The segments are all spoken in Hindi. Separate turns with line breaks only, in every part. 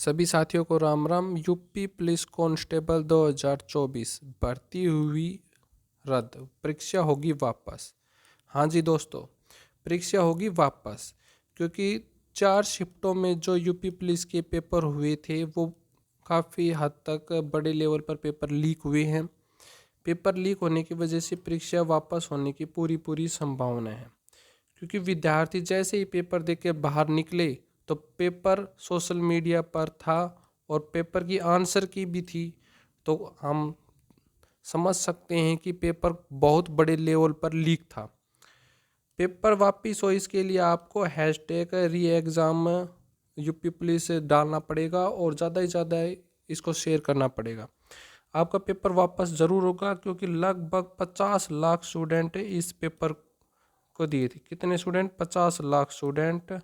सभी साथियों को Ram Ram. UP police constable 2024 भर्ती हुई रद्द, परीक्षा होगी वापस। हाँ जी दोस्तों, परीक्षा होगी वापस क्योंकि 4 शिफ्टों में जो यूपी पुलिस के पेपर हुए थे वो काफ़ी हद तक बड़े लेवल पर पेपर लीक हुए हैं। पेपर लीक होने की वजह से परीक्षा वापस होने की पूरी संभावना है, क्योंकि विद्यार्थी जैसे ही पेपर दे के बाहर निकले तो पेपर सोशल मीडिया पर था और पेपर की आंसर की भी थी, तो हम समझ सकते हैं कि पेपर बहुत बड़े लेवल पर लीक था। पेपर वापिस हो इसके लिए आपको हैशटैग री एग्ज़ाम यूपी पुलिस डालना पड़ेगा और ज़्यादा से ज़्यादा इसको शेयर करना पड़ेगा। आपका पेपर वापस ज़रूर होगा क्योंकि लगभग 50 लाख स्टूडेंट इस पेपर को दिए थे। कितने स्टूडेंट? 50 लाख स्टूडेंट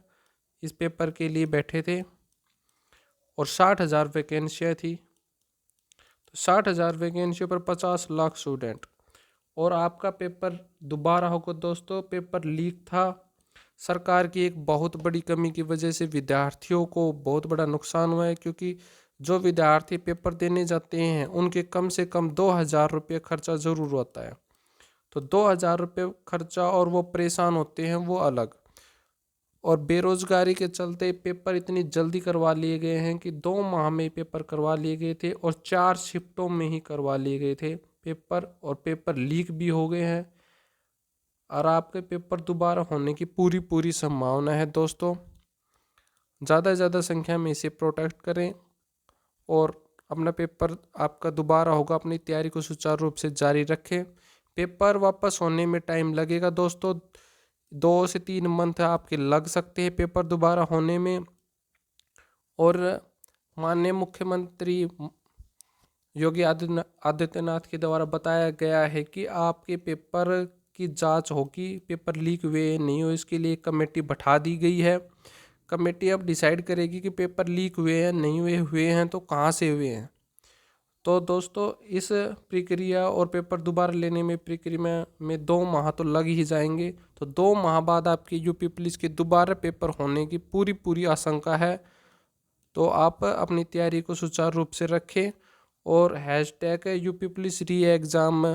इस पेपर के लिए बैठे थे और 60,000 वैकेंसियाँ थी। तो 60,000 वैकेंसियों पर 50 लाख स्टूडेंट और आपका पेपर दोबारा होगा। दोस्तों, पेपर लीक था। सरकार की एक बहुत बड़ी कमी की वजह से विद्यार्थियों को बहुत बड़ा नुकसान हुआ है, क्योंकि जो विद्यार्थी पेपर देने जाते हैं उनके कम से कम 2,000 रुपये खर्चा ज़रूर होता है। तो 2,000 रुपये खर्चा और वो परेशान होते हैं वो अलग। और बेरोजगारी के चलते पेपर इतनी जल्दी करवा लिए गए हैं कि 2 माह में पेपर करवा लिए गए थे और 4 शिफ्टों में ही करवा लिए गए थे पेपर, और पेपर लीक भी हो गए हैं और आपके पेपर दोबारा होने की पूरी संभावना है। दोस्तों, ज़्यादा से ज़्यादा संख्या में इसे प्रोटेक्ट करें और अपना पेपर आपका दोबारा होगा, अपनी तैयारी को सुचारू रूप से जारी रखें। पेपर वापस होने में टाइम लगेगा दोस्तों, 2 से 3 मंथ आपके लग सकते हैं पेपर दोबारा होने में। और माननीय मुख्यमंत्री योगी आदित्यनाथ के द्वारा बताया गया है कि आपके पेपर की जांच होगी, पेपर लीक हुए नहीं हुए इसके लिए कमेटी बैठा दी गई है। कमेटी अब डिसाइड करेगी कि पेपर लीक हुए हैं नहीं हुए हैं तो कहाँ से हुए हैं। तो दोस्तों, इस प्रक्रिया और पेपर दोबारा लेने में प्रक्रिया में 2 माह तो लग ही जाएंगे। तो 2 माह बाद आपके यूपी पुलिस के दोबारा पेपर होने की पूरी आशंका है। तो आप अपनी तैयारी को सुचारू रूप से रखें और हैशटैग यूपी पुलिस री एग्ज़ाम